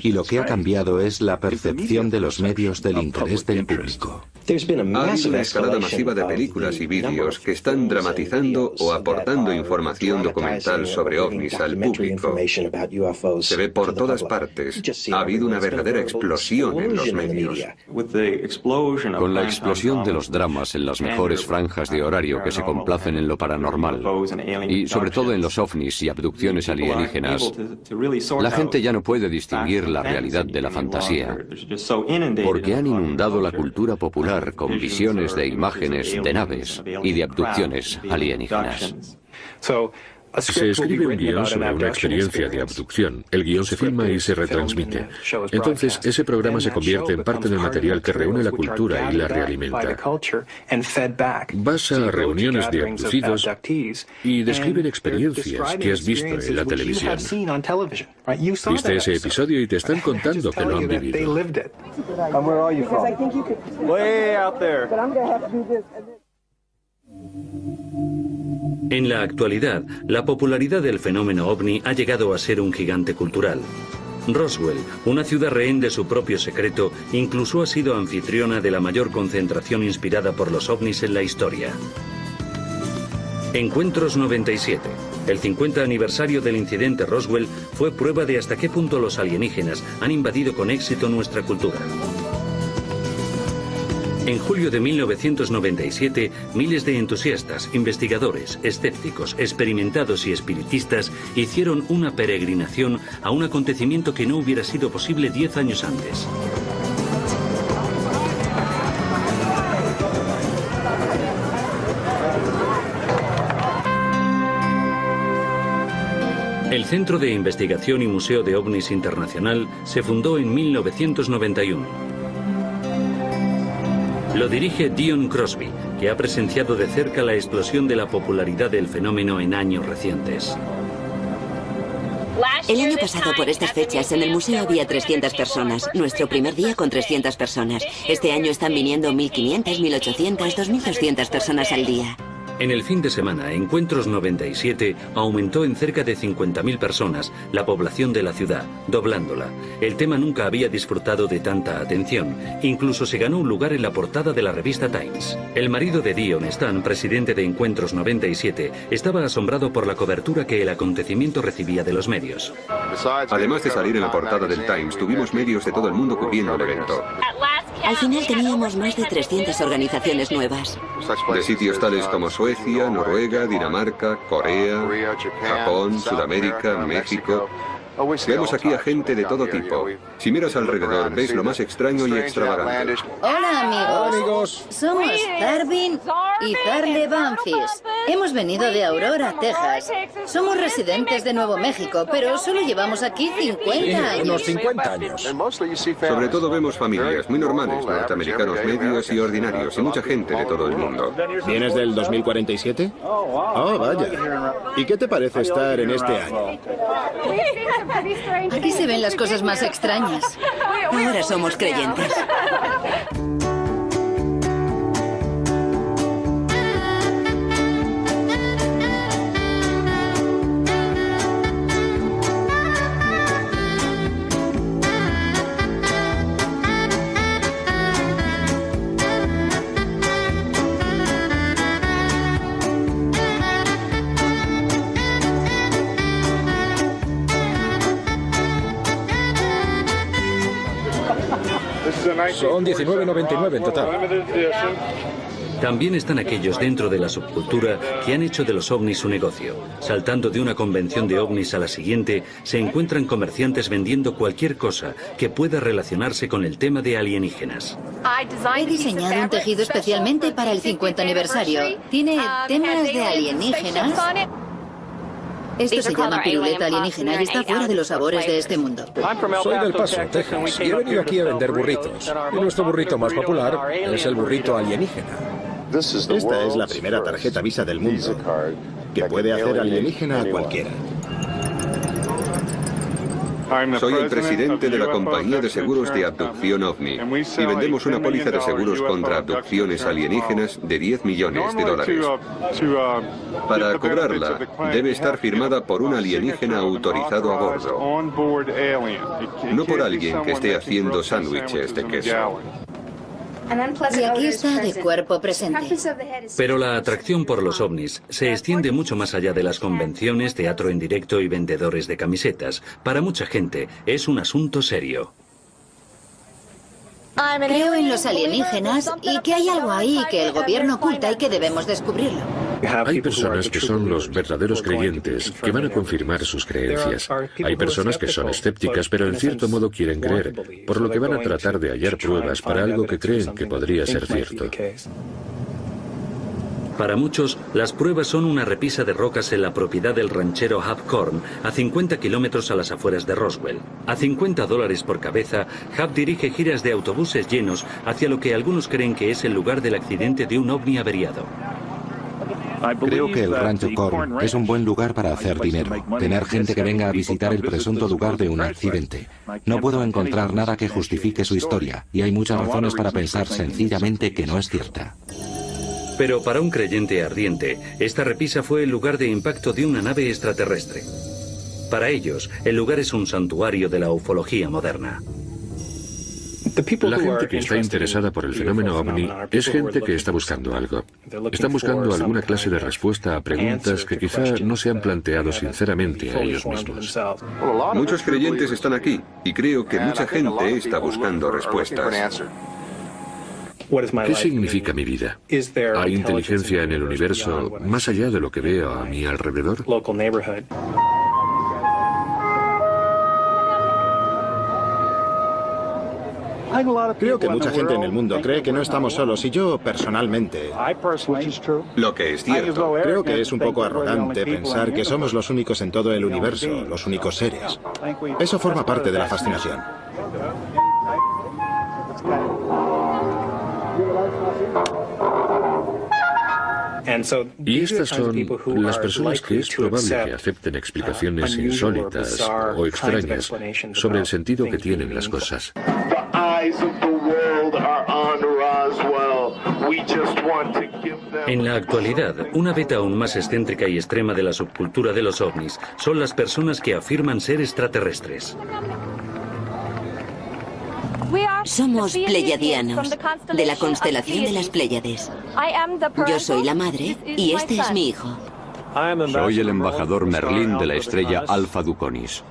Y lo que ha cambiado es la percepción de los medios del interés del público. Ha habido una escalada masiva de películas y vídeos que están dramatizando o aportando información documental sobre ovnis al público. Se ve por todas partes. Ha habido una verdadera explosión en los medios. Con la explosión de los dramas en las mejores franjas de horario que se complacen en lo paranormal, y sobre todo en los ovnis y abducciones alienígenas, la gente ya no puede distinguir la realidad de la fantasía, porque han inundado la cultura popular con visiones de imágenes de naves y de abducciones alienígenas. Se escribe un guión sobre una experiencia de abducción. El guión se filma y se retransmite. Entonces, ese programa se convierte en parte del material que reúne la cultura y la realimenta. Vas a reuniones de abducidos y describen experiencias que has visto en la televisión. Viste ese episodio y te están contando que lo han vivido. En la actualidad, la popularidad del fenómeno ovni ha llegado a ser un gigante cultural. Roswell, una ciudad rehén de su propio secreto, incluso ha sido anfitriona de la mayor concentración inspirada por los ovnis en la historia. Encuentros 97. El 50 aniversario del incidente Roswell fue prueba de hasta qué punto los alienígenas han invadido con éxito nuestra cultura. En julio de 1997, miles de entusiastas, investigadores, escépticos, experimentados y espiritistas hicieron una peregrinación a un acontecimiento que no hubiera sido posible 10 años antes. El Centro de Investigación y Museo de OVNIs Internacional se fundó en 1991. Lo dirige Dion Crosby, que ha presenciado de cerca la explosión de la popularidad del fenómeno en años recientes. El año pasado, por estas fechas, en el museo había 300 personas. Nuestro primer día con 300 personas. Este año están viniendo 1.500, 1.800, 2.200 personas al día. En el fin de semana, Encuentros 97 aumentó en cerca de 50.000 personas la población de la ciudad, doblándola. El tema nunca había disfrutado de tanta atención. Incluso se ganó un lugar en la portada de la revista Times. El marido de Dion, Stan, presidente de Encuentros 97, estaba asombrado por la cobertura que el acontecimiento recibía de los medios. Además de salir en la portada del Times, tuvimos medios de todo el mundo cubriendo el evento. Al final teníamos más de 300 organizaciones nuevas. De sitios tales como Suecia, Noruega, Dinamarca, Corea, Japón, Sudamérica, México. Vemos aquí a gente de todo tipo. Si miras alrededor, ves lo más extraño y extravagante. Hola, amigos. Hola, amigos. Somos Darwin y Darle Banfis. Hemos venido de Aurora, Texas. Somos residentes de Nuevo México, pero solo llevamos aquí 50 años. Unos 50 años. Sobre todo vemos familias muy normales, norteamericanos medios y ordinarios, y mucha gente de todo el mundo. ¿Vienes del 2047? Oh, vaya. ¿Y qué te parece estar en este año? Aquí se ven las cosas más extrañas. Ahora somos creyentes. Son $19.99 en total. También están aquellos dentro de la subcultura que han hecho de los ovnis su negocio. Saltando de una convención de ovnis a la siguiente, se encuentran comerciantes vendiendo cualquier cosa que pueda relacionarse con el tema de alienígenas. He diseñado un tejido especialmente para el 50 aniversario. Tiene temas de alienígenas. Esto se llama piruleta alienígena y está fuera de los sabores de este mundo. Soy del Paso, Texas, y he venido aquí a vender burritos. Y nuestro burrito más popular es el burrito alienígena. Esta es la primera tarjeta Visa del mundo que puede hacer alienígena a cualquiera. Soy el presidente de la compañía de seguros de abducción OVNI y vendemos una póliza de seguros contra abducciones alienígenas de $10 millones. Para cobrarla, debe estar firmada por un alienígena autorizado a bordo, no por alguien que esté haciendo sándwiches de queso. Y aquí está de cuerpo presente. Pero la atracción por los ovnis se extiende mucho más allá de las convenciones, teatro en directo y vendedores de camisetas. Para mucha gente es un asunto serio. Creo en los alienígenas y que hay algo ahí que el gobierno oculta y que debemos descubrirlo. Hay personas que son los verdaderos creyentes, que van a confirmar sus creencias. Hay personas que son escépticas, pero en cierto modo quieren creer, por lo que van a tratar de hallar pruebas para algo que creen que podría ser cierto. Para muchos, las pruebas son una repisa de rocas en la propiedad del ranchero Hub Korn, a 50 kilómetros a las afueras de Roswell. A $50 por cabeza, Hub dirige giras de autobuses llenos hacia lo que algunos creen que es el lugar del accidente de un ovni averiado. Creo que el Rancho Korn es un buen lugar para hacer dinero. Tener gente que venga a visitar el presunto lugar de un accidente. No puedo encontrar nada que justifique su historia, y hay muchas razones para pensar sencillamente que no es cierta. Pero para un creyente ardiente, esta repisa fue el lugar de impacto de una nave extraterrestre. Para ellos, el lugar es un santuario de la ufología moderna. La gente que está interesada por el fenómeno ovni es gente que está buscando algo. Están buscando alguna clase de respuesta a preguntas que quizá no se han planteado sinceramente a ellos mismos. Muchos creyentes están aquí y creo que mucha gente está buscando respuestas. ¿Qué significa mi vida? ¿Hay inteligencia en el universo más allá de lo que veo a mi alrededor? Creo que mucha gente en el mundo cree que no estamos solos y yo, personalmente, lo que es cierto, creo que es un poco arrogante pensar que somos los únicos en todo el universo, los únicos seres. Eso forma parte de la fascinación. Y estas son las personas que es probable que acepten explicaciones insólitas o extrañas sobre el sentido que tienen las cosas. En la actualidad, una beta aún más excéntrica y extrema de la subcultura de los ovnis son las personas que afirman ser extraterrestres. Somos pleyadianos, de la constelación de las Pléyades. Yo soy la madre y este es mi hijo. Soy el embajador Merlín de la estrella Alpha Duconis,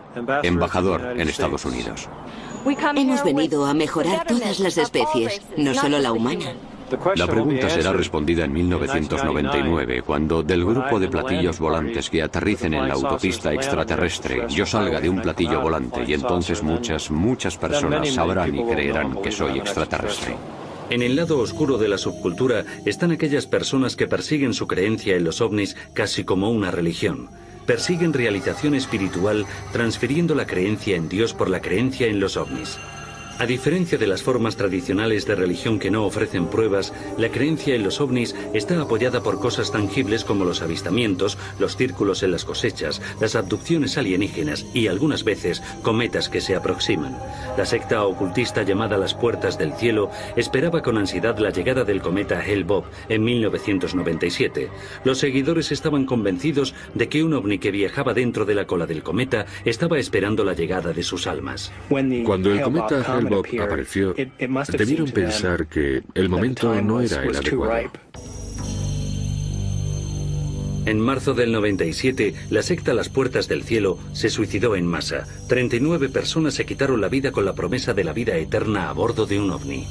embajador en Estados Unidos. Hemos venido a mejorar todas las especies, no solo la humana. La pregunta será respondida en 1999, cuando del grupo de platillos volantes que aterricen en la autopista extraterrestre yo salga de un platillo volante y entonces muchas personas sabrán y creerán que soy extraterrestre. En el lado oscuro de la subcultura están aquellas personas que persiguen su creencia en los ovnis casi como una religión. Persiguen realización espiritual transfiriendo la creencia en Dios por la creencia en los ovnis. A diferencia de las formas tradicionales de religión que no ofrecen pruebas, la creencia en los ovnis está apoyada por cosas tangibles como los avistamientos, los círculos en las cosechas, las abducciones alienígenas y algunas veces cometas que se aproximan. La secta ocultista llamada Las Puertas del Cielo esperaba con ansiedad la llegada del cometa Hale-Bopp en 1997. Los seguidores estaban convencidos de que un ovni que viajaba dentro de la cola del cometa estaba esperando la llegada de sus almas. Cuando el cometa Hale-Bopp apareció, debieron pensar que el momento no era el adecuado. En marzo del 97, la secta Las Puertas del Cielo se suicidó en masa. 39 personas se quitaron la vida con la promesa de la vida eterna a bordo de un ovni.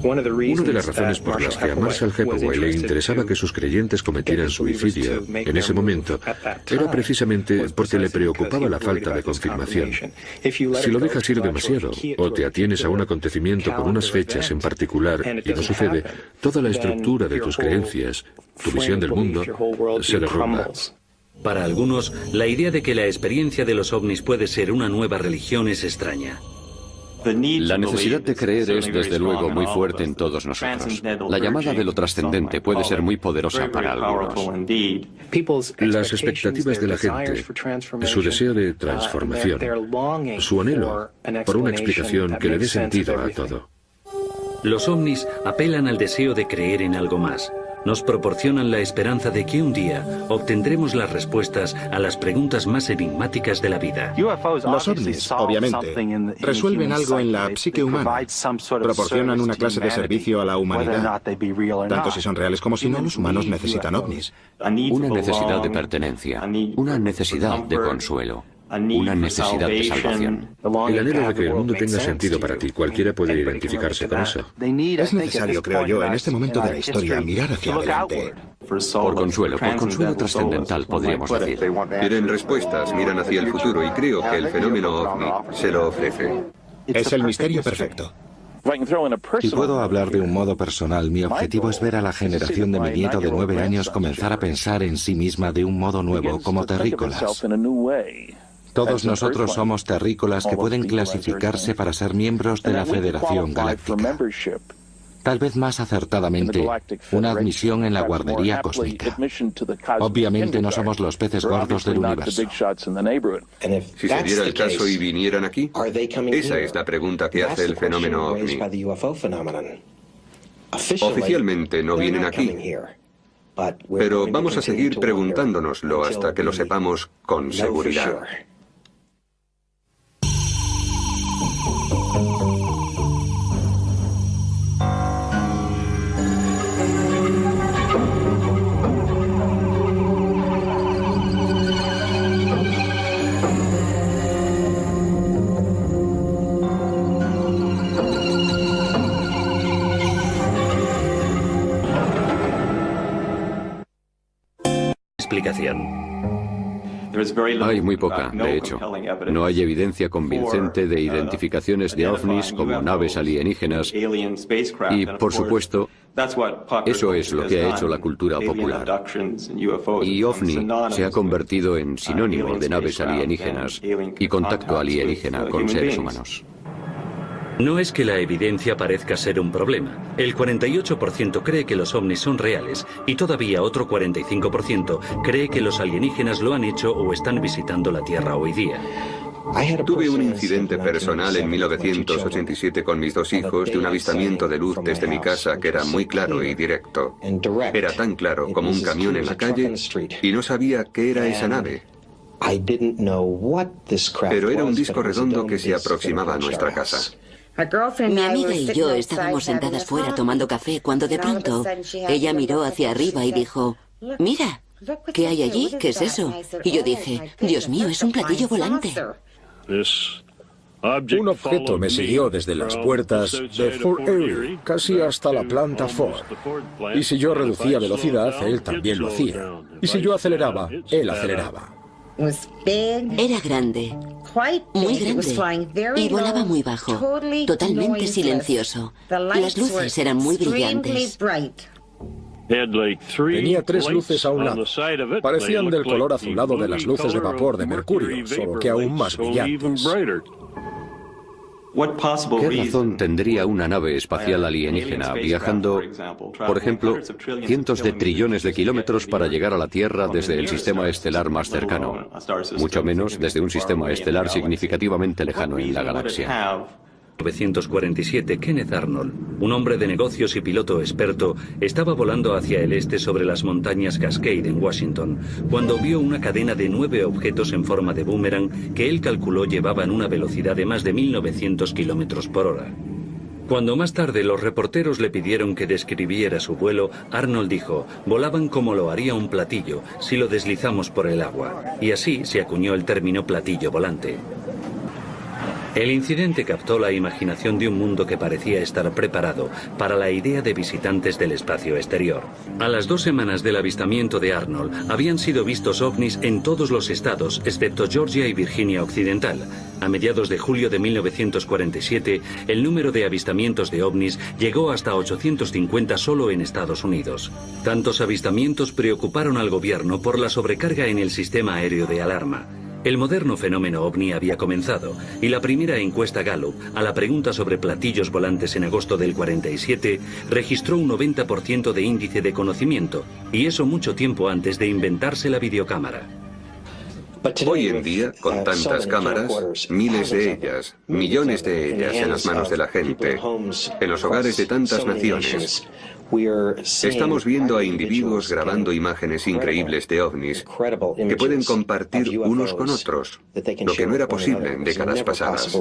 Una de las razones por las que a Marshall Hepworth le interesaba que sus creyentes cometieran suicidio en ese momento era precisamente porque le preocupaba la falta de confirmación. Si lo dejas ir demasiado o te atienes a un acontecimiento con unas fechas en particular y no sucede, toda la estructura de tus creencias, tu visión del mundo, se derrumba. Para algunos, la idea de que la experiencia de los ovnis puede ser una nueva religión es extraña. La necesidad de creer es desde luego muy fuerte en todos nosotros. La llamada de lo trascendente puede ser muy poderosa para algunos. Las expectativas de la gente, su deseo de transformación, su anhelo por una explicación que le dé sentido a todo. Los ovnis apelan al deseo de creer en algo más. Nos proporcionan la esperanza de que un día obtendremos las respuestas a las preguntas más enigmáticas de la vida. Los ovnis, obviamente, resuelven algo en la psique humana. Proporcionan una clase de servicio a la humanidad. Tanto si son reales como si no, los humanos necesitan ovnis. Una necesidad de pertenencia, una necesidad de consuelo, una necesidad de salvación. El anhelo de que el mundo tenga sentido para ti, cualquiera puede identificarse con eso. Es necesario, creo yo, en este momento de la historia, mirar hacia adelante. Por consuelo trascendental, podríamos decir. Quieren respuestas, miran hacia el futuro y creo que el fenómeno ovni se lo ofrece. Es el misterio perfecto. Si puedo hablar de un modo personal, mi objetivo es ver a la generación de mi nieto de 9 años comenzar a pensar en sí misma de un modo nuevo, como terrícolas. Todos nosotros somos terrícolas que pueden clasificarse para ser miembros de la Federación Galáctica. Tal vez más acertadamente, una admisión en la guardería cósmica. Obviamente no somos los peces gordos del universo. Si se diera el caso y vinieran aquí, esa es la pregunta que hace el fenómeno ovni. Oficialmente no vienen aquí, pero vamos a seguir preguntándonoslo hasta que lo sepamos con seguridad. Explicación. Hay muy poca, de hecho. No hay evidencia convincente de identificaciones de ovnis como naves alienígenas y, por supuesto, eso es lo que ha hecho la cultura popular. Y ovni se ha convertido en sinónimo de naves alienígenas y contacto alienígena con seres humanos. No es que la evidencia parezca ser un problema. El 48% cree que los ovnis son reales y todavía otro 45% cree que los alienígenas lo han hecho o están visitando la Tierra hoy día. Tuve un incidente personal en 1987 con mis 2 hijos de un avistamiento de luz desde mi casa que era muy claro y directo. Era tan claro como un camión en la calle y no sabía qué era esa nave. Pero era un disco redondo que se aproximaba a nuestra casa. Mi amiga y yo estábamos sentadas fuera tomando café cuando de pronto ella miró hacia arriba y dijo, mira, ¿qué hay allí? ¿Qué es eso? Y yo dije, Dios mío, es un platillo volante. Un objeto me siguió desde las puertas de Fort Erie, casi hasta la planta Ford. Y si yo reducía velocidad, él también lo hacía. Y si yo aceleraba, él aceleraba. Era grande, muy grande, y volaba muy bajo, totalmente silencioso. Las luces eran muy brillantes. Tenía 3 luces a un lado. Parecían del color azulado de las luces de vapor de mercurio, solo que aún más brillantes. ¿Qué razón tendría una nave espacial alienígena viajando, por ejemplo, cientos de trillones de kilómetros para llegar a la Tierra desde el sistema estelar más cercano, mucho menos desde un sistema estelar significativamente lejano en la galaxia? En 1947, Kenneth Arnold, un hombre de negocios y piloto experto, estaba volando hacia el este sobre las montañas Cascade en Washington, cuando vio una cadena de 9 objetos en forma de boomerang que él calculó llevaban una velocidad de más de 1900 kilómetros por hora. Cuando más tarde los reporteros le pidieron que describiera su vuelo, Arnold dijo, volaban como lo haría un platillo si lo deslizamos por el agua, y así se acuñó el término platillo volante. El incidente captó la imaginación de un mundo que parecía estar preparado para la idea de visitantes del espacio exterior. A las 2 semanas del avistamiento de Arnold, habían sido vistos ovnis en todos los estados, excepto Georgia y Virginia Occidental. A mediados de julio de 1947, el número de avistamientos de ovnis llegó hasta 850 solo en Estados Unidos. Tantos avistamientos preocuparon al gobierno por la sobrecarga en el sistema aéreo de alarma. El moderno fenómeno ovni había comenzado, y la primera encuesta Gallup, a la pregunta sobre platillos volantes en agosto del 47, registró un 90% de índice de conocimiento, y eso mucho tiempo antes de inventarse la videocámara. Hoy en día, con tantas cámaras, miles de ellas, millones de ellas en las manos de la gente, en los hogares de tantas naciones, estamos viendo a individuos grabando imágenes increíbles de ovnis que pueden compartir unos con otros, lo que no era posible en décadas pasadas.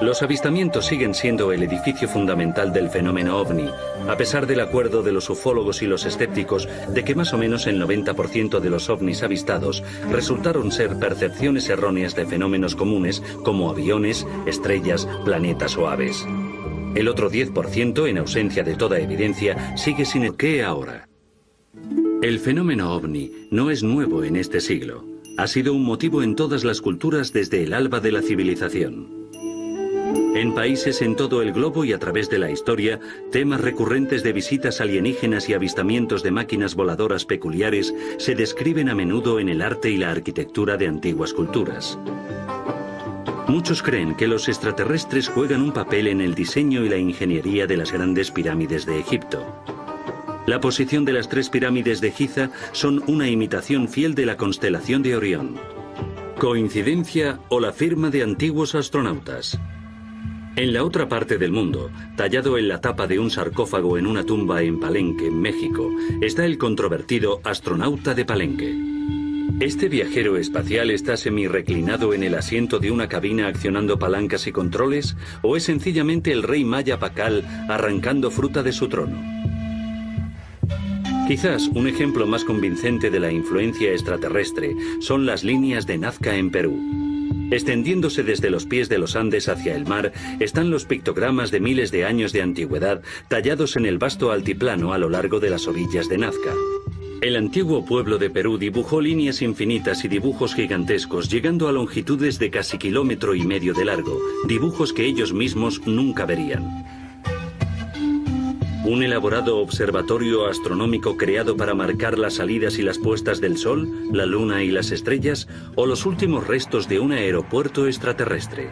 Los avistamientos siguen siendo el edificio fundamental del fenómeno ovni, a pesar del acuerdo de los ufólogos y los escépticos de que más o menos el 90% de los ovnis avistados resultaron ser percepciones erróneas de fenómenos comunes como aviones, estrellas, planetas o aves. El otro 10%, en ausencia de toda evidencia, sigue sin el qué ahora. El fenómeno ovni no es nuevo en este siglo. Ha sido un motivo en todas las culturas desde el alba de la civilización. En países en todo el globo y a través de la historia, temas recurrentes de visitas alienígenas y avistamientos de máquinas voladoras peculiares se describen a menudo en el arte y la arquitectura de antiguas culturas. Muchos creen que los extraterrestres juegan un papel en el diseño y la ingeniería de las grandes pirámides de Egipto. La posición de las 3 pirámides de Giza son una imitación fiel de la constelación de Orión. ¿Coincidencia o la firma de antiguos astronautas? En la otra parte del mundo, tallado en la tapa de un sarcófago en una tumba en Palenque, México, está el controvertido astronauta de Palenque. ¿Este viajero espacial está semirreclinado en el asiento de una cabina accionando palancas y controles? ¿O es sencillamente el rey maya Pacal arrancando fruta de su trono? Quizás un ejemplo más convincente de la influencia extraterrestre son las líneas de Nazca en Perú. Extendiéndose desde los pies de los Andes hacia el mar están los pictogramas de miles de años de antigüedad tallados en el vasto altiplano a lo largo de las orillas de Nazca. El antiguo pueblo de Perú dibujó líneas infinitas y dibujos gigantescos, llegando a longitudes de casi 1,5 kilómetros de largo, dibujos que ellos mismos nunca verían. ¿Un elaborado observatorio astronómico creado para marcar las salidas y las puestas del Sol, la Luna y las estrellas, o los últimos restos de un aeropuerto extraterrestre?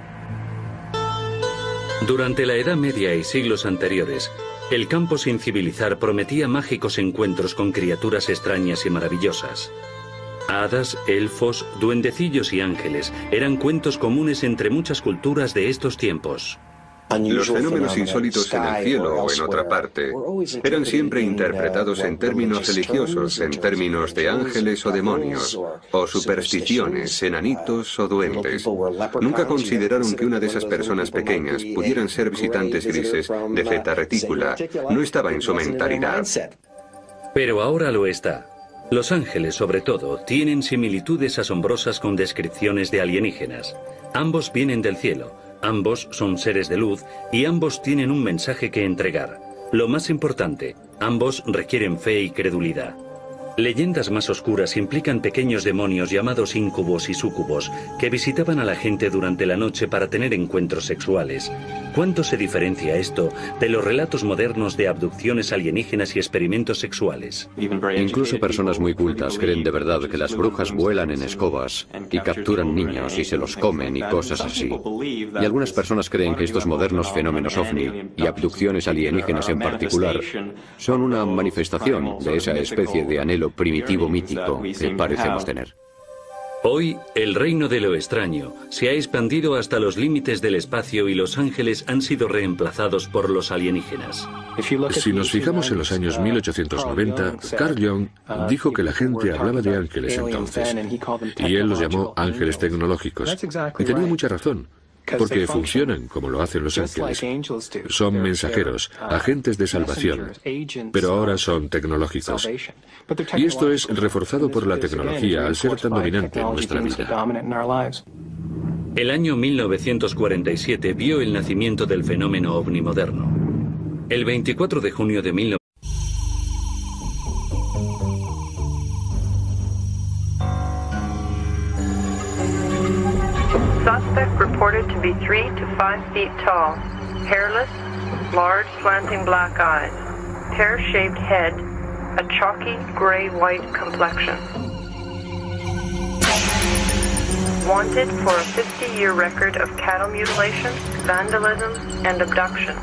Durante la Edad Media y siglos anteriores, el campo sin civilizar prometía mágicos encuentros con criaturas extrañas y maravillosas. Hadas, elfos, duendecillos y ángeles eran cuentos comunes entre muchas culturas de estos tiempos. Los fenómenos insólitos en el cielo o en otra parte eran siempre interpretados en términos religiosos, en términos de ángeles o demonios, o supersticiones, enanitos o duendes. Nunca consideraron que una de esas personas pequeñas pudieran ser visitantes grises de Zeta Reticula. No estaba en su mentalidad. Pero ahora lo está. Los ángeles, sobre todo, tienen similitudes asombrosas con descripciones de alienígenas. Ambos vienen del cielo. Ambos son seres de luz y ambos tienen un mensaje que entregar. Lo más importante, ambos requieren fe y credulidad. Leyendas más oscuras implican pequeños demonios llamados íncubos y súcubos que visitaban a la gente durante la noche para tener encuentros sexuales. ¿Cuánto se diferencia esto de los relatos modernos de abducciones alienígenas y experimentos sexuales? Incluso personas muy cultas creen de verdad que las brujas vuelan en escobas y capturan niños y se los comen y cosas así. Y algunas personas creen que estos modernos fenómenos ovni y abducciones alienígenas en particular son una manifestación de esa especie de anhelo primitivo mítico que parecemos tener. Hoy, el reino de lo extraño se ha expandido hasta los límites del espacio y los ángeles han sido reemplazados por los alienígenas. Si nos fijamos en los años 1890, Carl Jung dijo que la gente hablaba de ángeles entonces, y él los llamó ángeles tecnológicos. Y tenía mucha razón. porque funcionan como lo hacen los ángeles. Son mensajeros, agentes de salvación, pero ahora son tecnológicos. Y esto es reforzado por la tecnología al ser tan dominante en nuestra vida. El año 1947 vio el nacimiento del fenómeno ovni moderno. El 24 de junio de 1947, Suspect reported to be 3 to 5 feet tall, hairless, large slanting black eyes, pear-shaped head, a chalky gray-white complexion. Wanted for a 50-year record of cattle mutilation, vandalism, and abduction.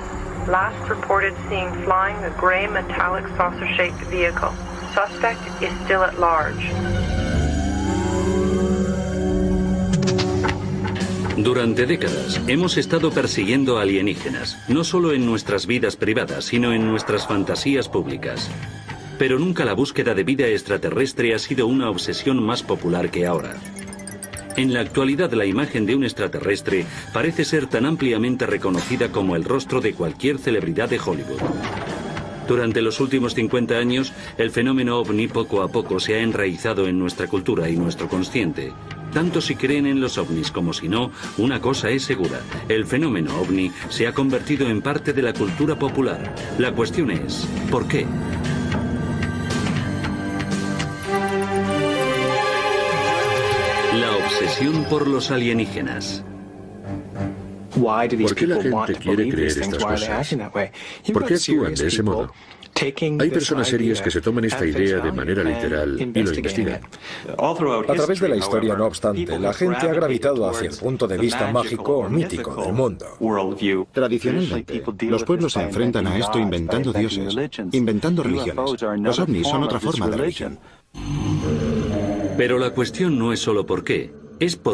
Last reported seen flying a gray metallic saucer-shaped vehicle. Suspect is still at large. Durante décadas hemos estado persiguiendo alienígenas, no solo en nuestras vidas privadas, sino en nuestras fantasías públicas. Pero nunca la búsqueda de vida extraterrestre ha sido una obsesión más popular que ahora. En la actualidad, la imagen de un extraterrestre parece ser tan ampliamente reconocida como el rostro de cualquier celebridad de Hollywood. Durante los últimos 50 años, el fenómeno ovni poco a poco se ha enraizado en nuestra cultura y nuestro consciente. Tanto si creen en los ovnis como si no, una cosa es segura: el fenómeno ovni se ha convertido en parte de la cultura popular. La cuestión es, ¿por qué? La obsesión por los alienígenas. ¿Por qué la gente quiere creer estas cosas? ¿Por qué actúan de ese modo? Hay personas serias que se toman esta idea de manera literal y lo investigan. A través de la historia, no obstante, la gente ha gravitado hacia el punto de vista mágico o mítico del mundo. Tradicionalmente, los pueblos se enfrentan a esto inventando dioses, inventando religiones. Los ovnis son otra forma de religión. Pero la cuestión no es solo por qué, es por